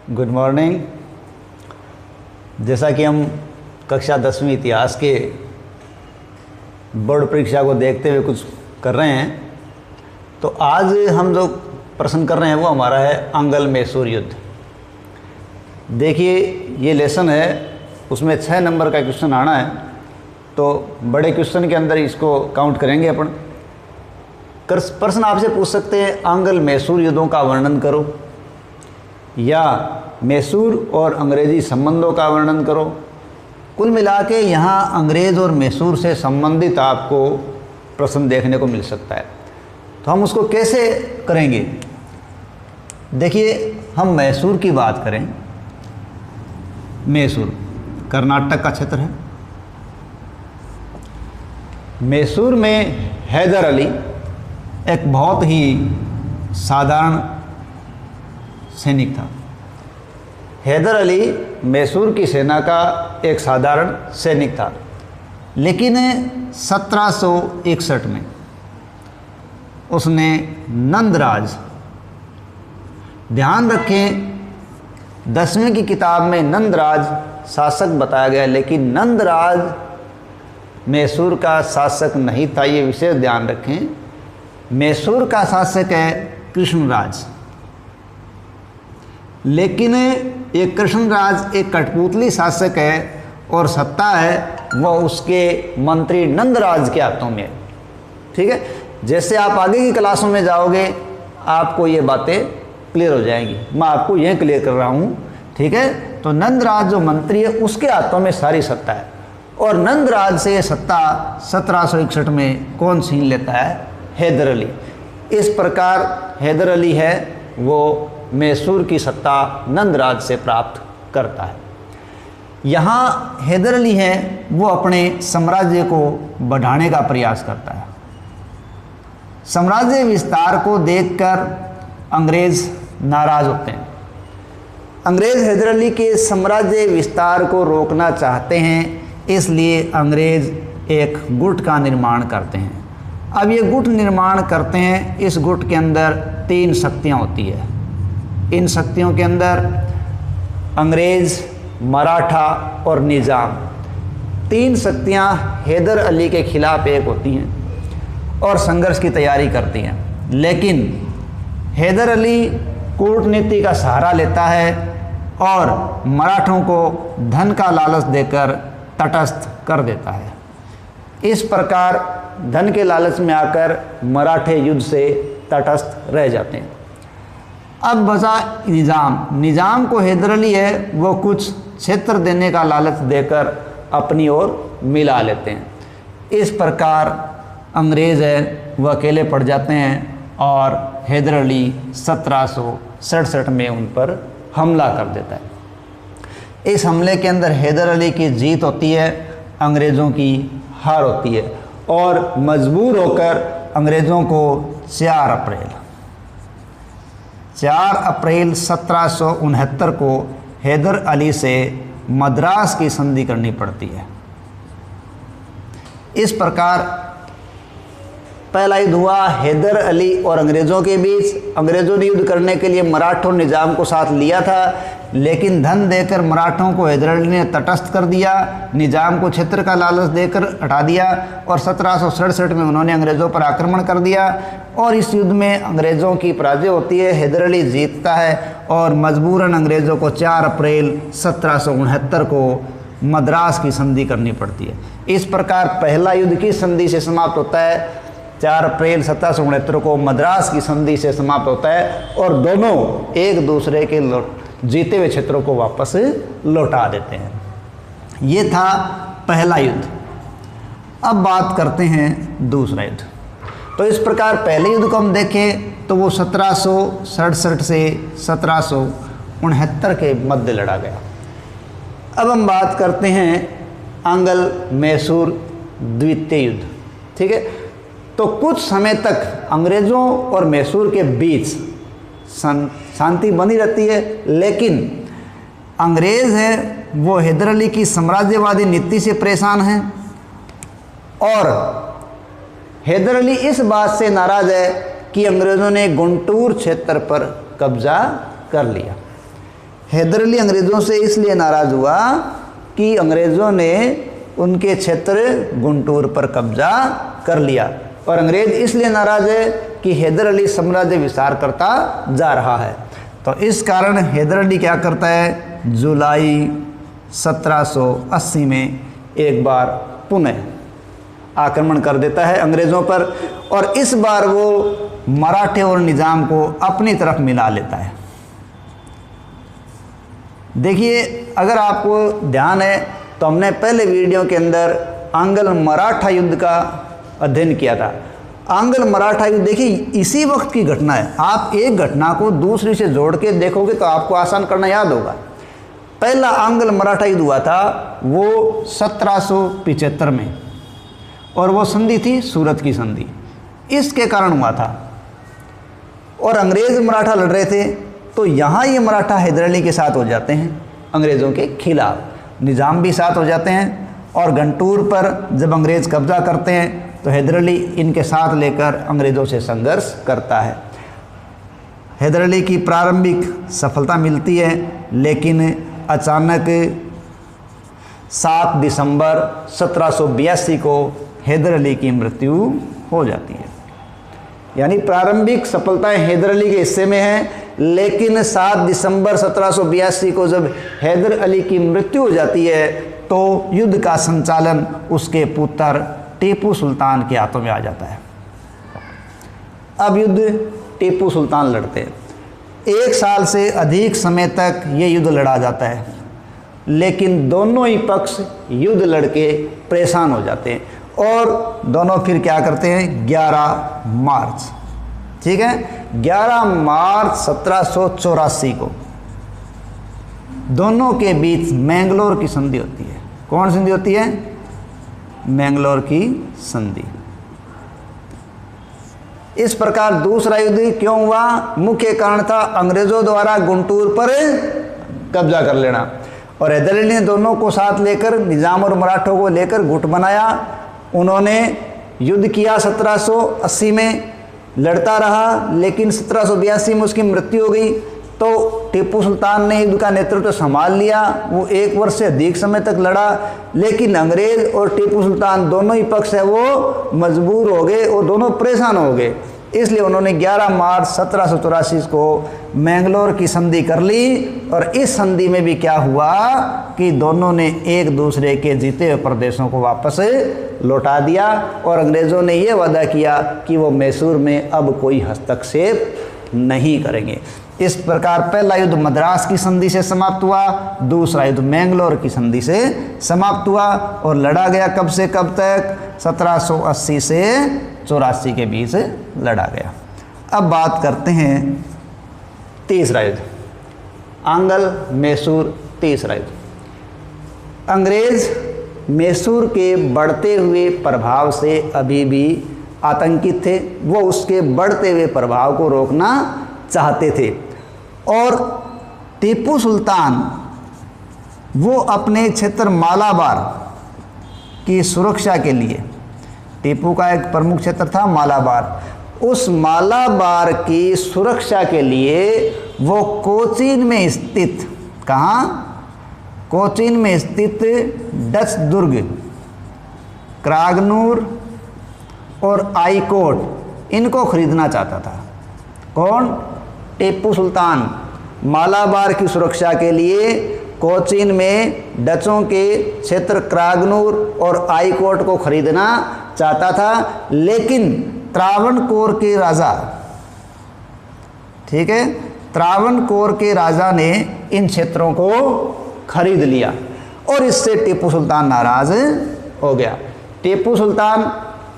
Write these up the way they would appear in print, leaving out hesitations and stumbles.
Good morning. जैसा कि हम कक्षा 10वीं इतिहास के बोर्ड परीक्षा को देखते हुए कुछ कर रहे हैं, तो आज हम जो प्रश्न कर रहे हैं वो हमारा है अंगल मैसूर युद्ध। देखिए ये लेसन है, उसमें 6 नंबर का क्वेश्चन आना है, तो बड़े क्वेश्चन के अंदर इसको काउंट करेंगे अपन। प्रश्न आपसे पूछ सकते हैं अंगल मैसूर युद्धों का वर्णन करो, या मैसूर और अंग्रेज़ी संबंधों का वर्णन करो। कुल मिला के यहाँ अंग्रेज़ और मैसूर से संबंधित आपको प्रश्न देखने को मिल सकता है। तो हम उसको कैसे करेंगे? देखिए, हम मैसूर की बात करें। मैसूर कर्नाटक का क्षेत्र है। मैसूर में हैदर अली एक बहुत ही साधारण सैनिक था। हैदर अली मैसूर की सेना का एक साधारण सैनिक था, लेकिन 1761 में उसने नंदराज, ध्यान रखें 10वीं की किताब में नंदराज शासक बताया गया, लेकिन नंदराज मैसूर का शासक नहीं था, ये विशेष ध्यान रखें। मैसूर का शासक है कृष्णराज, लेकिन ये कृष्णराज एक कठपुतली शासक है और सत्ता है वह उसके मंत्री नंदराज के हाथों में। ठीक है, जैसे आप आगे की क्लासों में जाओगे आपको ये बातें क्लियर हो जाएंगी। मैं आपको यह क्लियर कर रहा हूँ, ठीक है। तो नंदराज जो मंत्री है उसके हाथों में सारी सत्ता है, और नंदराज से ये सत्ता 1761 में कौन छीन लेता है? हैदर अली। इस प्रकार हैदर अली है वो मैसूर की सत्ता नंदराज से प्राप्त करता है। यहाँ हैदर अली है वो अपने साम्राज्य को बढ़ाने का प्रयास करता है। साम्राज्य विस्तार को देखकर अंग्रेज़ नाराज़ होते हैं। अंग्रेज़ हैदर अली के साम्राज्य विस्तार को रोकना चाहते हैं, इसलिए अंग्रेज़ एक गुट का निर्माण करते हैं। अब ये गुट निर्माण करते हैं, इस गुट के अंदर 3 शक्तियाँ होती है। इन शक्तियों के अंदर अंग्रेज़, मराठा और निज़ाम, 3 शक्तियाँ हैदर अली के खिलाफ एक होती हैं और संघर्ष की तैयारी करती हैं। लेकिन हैदर अली कूटनीति का सहारा लेता है और मराठों को धन का लालच देकर तटस्थ कर देता है। इस प्रकार धन के लालच में आकर मराठे युद्ध से तटस्थ रह जाते हैं। अब बचा निज़ाम को हैदर अली है वो कुछ क्षेत्र देने का लालच देकर अपनी ओर मिला लेते हैं। इस प्रकार अंग्रेज़ है वह अकेले पड़ जाते हैं और हैदर अली 1767 में उन पर हमला कर देता है। इस हमले के अंदर हैदर अली की जीत होती है, अंग्रेज़ों की हार होती है, और मजबूर होकर अंग्रेज़ों को 4 अप्रैल 1769 को हैदर अली से मद्रास की संधि करनी पड़ती है। इस प्रकार पहला युद्ध हुआ हैदर अली और अंग्रेज़ों के बीच। अंग्रेज़ों ने युद्ध करने के लिए मराठों और निज़ाम को साथ लिया था, लेकिन धन देकर मराठों को हैदर अली ने तटस्थ कर दिया, निज़ाम को क्षेत्र का लालच देकर हटा दिया, और 1767 में उन्होंने अंग्रेज़ों पर आक्रमण कर दिया। और इस युद्ध में अंग्रेज़ों की पराजय होती है, हैदर अली जीतता है और मजबूरन अंग्रेज़ों को 4 अप्रैल 1769 को मद्रास की संधि करनी पड़ती है। इस प्रकार पहला युद्ध की संधि से समाप्त होता है, 4 अप्रैल 1769 को मद्रास की संधि से समाप्त होता है, और दोनों एक दूसरे के जीते हुए क्षेत्रों को वापस लौटा देते हैं। ये था पहला युद्ध। अब बात करते हैं दूसरा युद्ध। तो इस प्रकार पहले युद्ध को हम देखें तो वो 1767 से 1769 के मध्य लड़ा गया। अब हम बात करते हैं अंगल मैसूर द्वितीय युद्ध। ठीक है, तो कुछ समय तक अंग्रेज़ों और मैसूर के बीच शांति बनी रहती है, लेकिन अंग्रेज़ है वो हैदर अली की साम्राज्यवादी नीति से परेशान हैं, और हैदर अली इस बात से नाराज़ है कि अंग्रेज़ों ने गुंटूर क्षेत्र पर कब्जा कर लिया। हैदर अली अंग्रेज़ों से इसलिए नाराज़ हुआ कि अंग्रेज़ों ने उनके क्षेत्र गुंटूर पर कब्जा कर लिया, और अंग्रेज़ इसलिए नाराज़ है कि हैदर अली साम्राज्य विस्तार करता जा रहा है। तो इस कारण हैदर अली क्या करता है, जुलाई 1780 में एक बार पुनः आक्रमण कर देता है अंग्रेज़ों पर, और इस बार वो मराठे और निज़ाम को अपनी तरफ मिला लेता है। देखिए, अगर आपको ध्यान है तो हमने पहले वीडियो के अंदर आंग्ल मराठा युद्ध का अध्ययन किया था। आंग्ल मराठा युद्ध देखिए इसी वक्त की घटना है। आप एक घटना को दूसरी से जोड़ के देखोगे तो आपको आसान करना याद होगा। पहला आंग्ल मराठा युद्ध हुआ था वो 1775 में, और वो संधि थी सूरत की संधि, इसके कारण हुआ था। और अंग्रेज़ मराठा लड़ रहे थे, तो यहाँ ये मराठा हैदर अली के साथ हो जाते हैं अंग्रेज़ों के खिलाफ, निज़ाम भी साथ हो जाते हैं। और गंटूर पर जब अंग्रेज़ कब्जा करते हैं तो हैदर अली इनके साथ लेकर अंग्रेज़ों से संघर्ष करता है। हैदर अली की प्रारंभिक सफलता मिलती है, लेकिन अचानक 7 दिसंबर 1782 को हैदर अली की मृत्यु हो जाती है। यानी प्रारंभिक सफलताएं हैदर अली के हिस्से में हैं, लेकिन 7 दिसंबर 1782 को जब हैदर अली की मृत्यु हो जाती है तो युद्ध का संचालन उसके पुत्र टीपू सुल्तान के हाथों में आ जाता है। अब युद्ध टीपू सुल्तान लड़ते हैं। 1 साल से अधिक समय तक ये युद्ध लड़ा जाता है, लेकिन दोनों ही पक्ष युद्ध लड़के परेशान हो जाते हैं, और दोनों फिर क्या करते हैं, 11 मार्च, ठीक है, 11 मार्च 1784 को दोनों के बीच मैंगलोर की संधि होती है। कौन संधि होती है, मैंगलोर की संधि। इस प्रकार दूसरा युद्ध क्यों हुआ, मुख्य कारण था अंग्रेजों द्वारा गुंटूर पर कब्जा कर लेना, और हैदर अली ने दोनों को साथ लेकर निज़ाम और मराठों को लेकर गुट बनाया। उन्होंने युद्ध किया 1780 में, लड़ता रहा, लेकिन 1782 में उसकी मृत्यु हो गई। तो टीपू सुल्तान ने युद्ध का नेतृत्व संभाल लिया। वो 1 वर्ष से अधिक समय तक लड़ा, लेकिन अंग्रेज और टीपू सुल्तान दोनों ही पक्ष है वो मजबूर हो गए और दोनों परेशान हो गए। इसलिए उन्होंने 11 मार्च 1784 को मैंगलोर की संधि कर ली, और इस संधि में भी क्या हुआ कि दोनों ने एक दूसरे के जीते हुए प्रदेशों को वापस लौटा दिया, और अंग्रेज़ों ने ये वादा किया कि वो मैसूर में अब कोई हस्तक्षेप नहीं करेंगे। इस प्रकार पहला युद्ध मद्रास की संधि से समाप्त हुआ, दूसरा युद्ध मैंगलोर की संधि से समाप्त हुआ, और लड़ा गया कब से कब तक, 1780 से 84 के बीच लड़ा गया। अब बात करते हैं तीसरा युद्ध, आंग्ल मैसूर तीसरा युद्ध। अंग्रेज़ मैसूर के बढ़ते हुए प्रभाव से अभी भी आतंकित थे। वो उसके बढ़ते हुए प्रभाव को रोकना चाहते थे, और टीपू सुल्तान वो अपने क्षेत्र मालाबार की सुरक्षा के लिए, टीपू का एक प्रमुख क्षेत्र था मालाबार, उस मालाबार की सुरक्षा के लिए वो कोचीन में स्थित, कहाँ, कोचीन में स्थित डच दुर्ग क्रागनूर और आईकोट इनको खरीदना चाहता था। कौन, टीपू सुल्तान मालाबार की सुरक्षा के लिए कोचीन में डचों के क्षेत्र क्रागनूर और आईकोट को खरीदना चाहता था, लेकिन त्रावणकोर के राजा, ठीक है, त्रावणकोर के राजा ने इन क्षेत्रों को खरीद लिया, और इससे टीपू सुल्तान नाराज हो गया। टीपू सुल्तान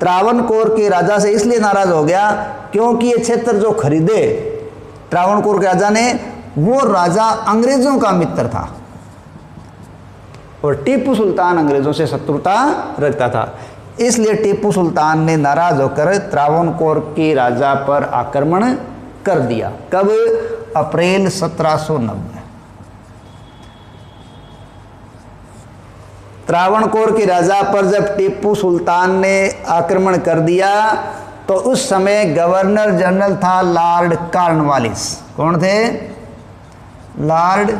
त्रावणकोर के राजा से इसलिए नाराज हो गया क्योंकि ये क्षेत्र जो खरीदे त्रावणकोर के राजा ने, वो राजा अंग्रेजों का मित्र था, और टीपू सुल्तान अंग्रेजों से शत्रुता रखता था। इसलिए टीपू सुल्तान ने नाराज होकर त्रावणकोर के राजा पर आक्रमण कर दिया। कब, अप्रैल 1790। त्रावणकोर के राजा पर जब टीपू सुल्तान ने आक्रमण कर दिया तो उस समय गवर्नर जनरल था लॉर्ड कॉर्नवालिस। कौन थे, लॉर्ड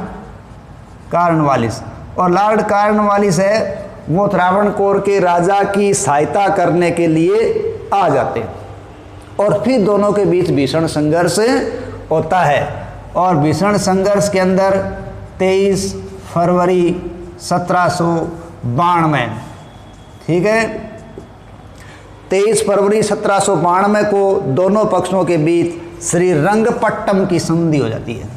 कॉर्नवालिस। और लॉर्ड कॉर्नवालिस है वो त्रावणकोर के राजा की सहायता करने के लिए आ जाते हैं और फिर दोनों के बीच भीषण संघर्ष होता है। और भीषण संघर्ष के अंदर 23 फरवरी 1792, ठीक है, 23 फरवरी 1792 को दोनों पक्षों के बीच श्रीरंगपट्टम की संधि हो जाती है।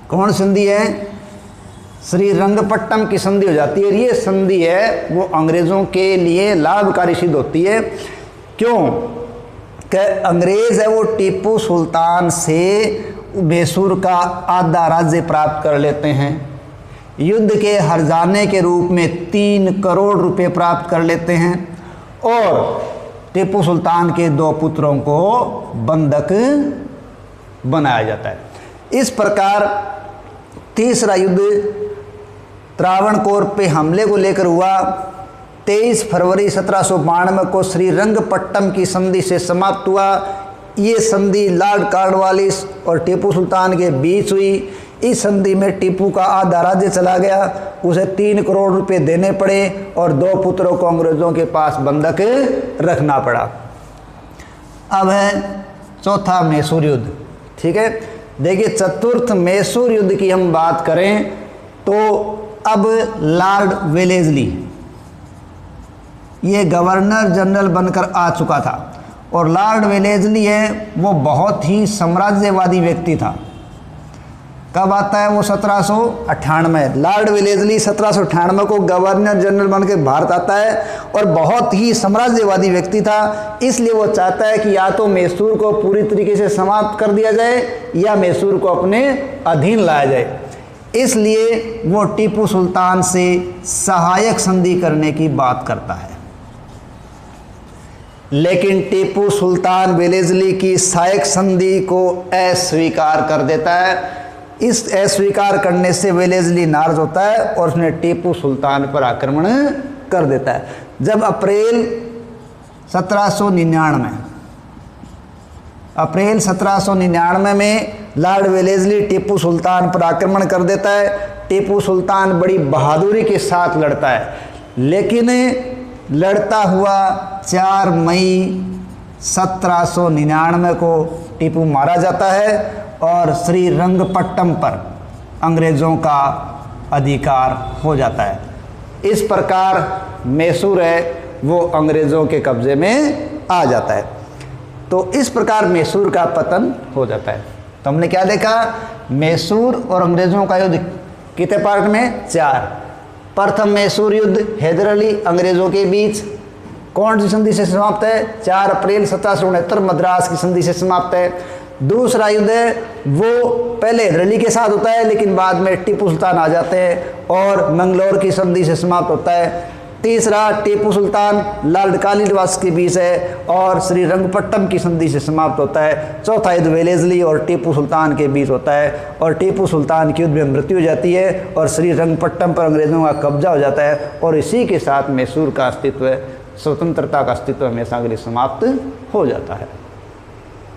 कौन संधि है? श्रीरंगपट्टम की संधि हो जाती है। ये संधि है वो अंग्रेज़ों के लिए लाभकारी सिद्ध होती है। क्यों? कि अंग्रेज़ है वो टीपू सुल्तान से मैसूर का आधा राज्य प्राप्त कर लेते हैं, युद्ध के हर्जाने के रूप में 3 करोड़ रुपए प्राप्त कर लेते हैं और टीपू सुल्तान के 2 पुत्रों को बंधक बनाया जाता है। इस प्रकार तीसरा युद्ध त्रावणकोर पे हमले को लेकर हुआ। 23 फरवरी 1792 को श्रीरंगपट्टम की संधि से समाप्त हुआ। ये संधि लॉर्ड कॉर्नवालिस और टीपू सुल्तान के बीच हुई। इस संधि में टीपू का आधा राज्य चला गया, उसे 3 करोड़ रुपए देने पड़े और 2 पुत्रों को अंग्रेज़ों के पास बंधक रखना पड़ा। अब है चौथा मैसूर युद्ध, ठीक है। देखिए, चतुर्थ मैसूर युद्ध की हम बात करें तो अब लॉर्ड वेलेस्ली ये गवर्नर जनरल बनकर आ चुका था और लॉर्ड वेलेस्ली है वो बहुत ही साम्राज्यवादी व्यक्ति था। कब आता है वो? 1798। लॉर्ड वेलेस्ली 1798 को गवर्नर जनरल बनकर भारत आता है और बहुत ही साम्राज्यवादी व्यक्ति था। इसलिए वो चाहता है कि या तो मैसूर को पूरी तरीके से समाप्त कर दिया जाए या मैसूर को अपने अधीन लाया जाए। इसलिए वो टीपू सुल्तान से सहायक संधि करने की बात करता है, लेकिन टीपू सुल्तान वेलेस्ली की सहायक संधि को अस्वीकार कर देता है। इस अस्वीकार करने से वेलेस्ली नाराज होता है और उसने टीपू सुल्तान पर आक्रमण कर देता है। जब अप्रैल 1799 में लॉर्ड वेलेस्ली टीपू सुल्तान पर आक्रमण कर देता है। टीपू सुल्तान बड़ी बहादुरी के साथ लड़ता है, लेकिन लड़ता हुआ 4 मई 1799 को टीपू मारा जाता है और श्रीरंगपट्टम पर अंग्रेज़ों का अधिकार हो जाता है। इस प्रकार मैसूर है वो अंग्रेज़ों के कब्ज़े में आ जाता है। तो इस प्रकार मैसूर का पतन हो जाता है। तो हमने क्या देखा? मैसूर और अंग्रेज़ों का युद्ध कितने पार्ट में? 4। प्रथम मैसूर युद्ध हैदर अली अंग्रेज़ों के बीच कौन सी संधि से समाप्त है? 4 अप्रैल 1769 मद्रास की संधि से समाप्त है। दूसरा युद्ध है वो पहले हैदर अली के साथ होता है, लेकिन बाद में टीपू सुल्तान आ जाते हैं और मंगलौर की संधि से समाप्त होता है। तीसरा टीपू सुल्तान लॉर्ड कॉर्नवालिस के बीच है और श्रीरंगपट्टम की संधि से समाप्त होता है। चौथा युद्ध वेलेस्ली और टीपू सुल्तान के बीच होता है और टीपू सुल्तान की युद्ध में मृत्यु हो जाती है और श्रीरंगपट्टम पर अंग्रेज़ों का कब्जा हो जाता है और इसी के साथ मैसूर का अस्तित्व, स्वतंत्रता का अस्तित्व हमेशा के लिए समाप्त हो जाता है।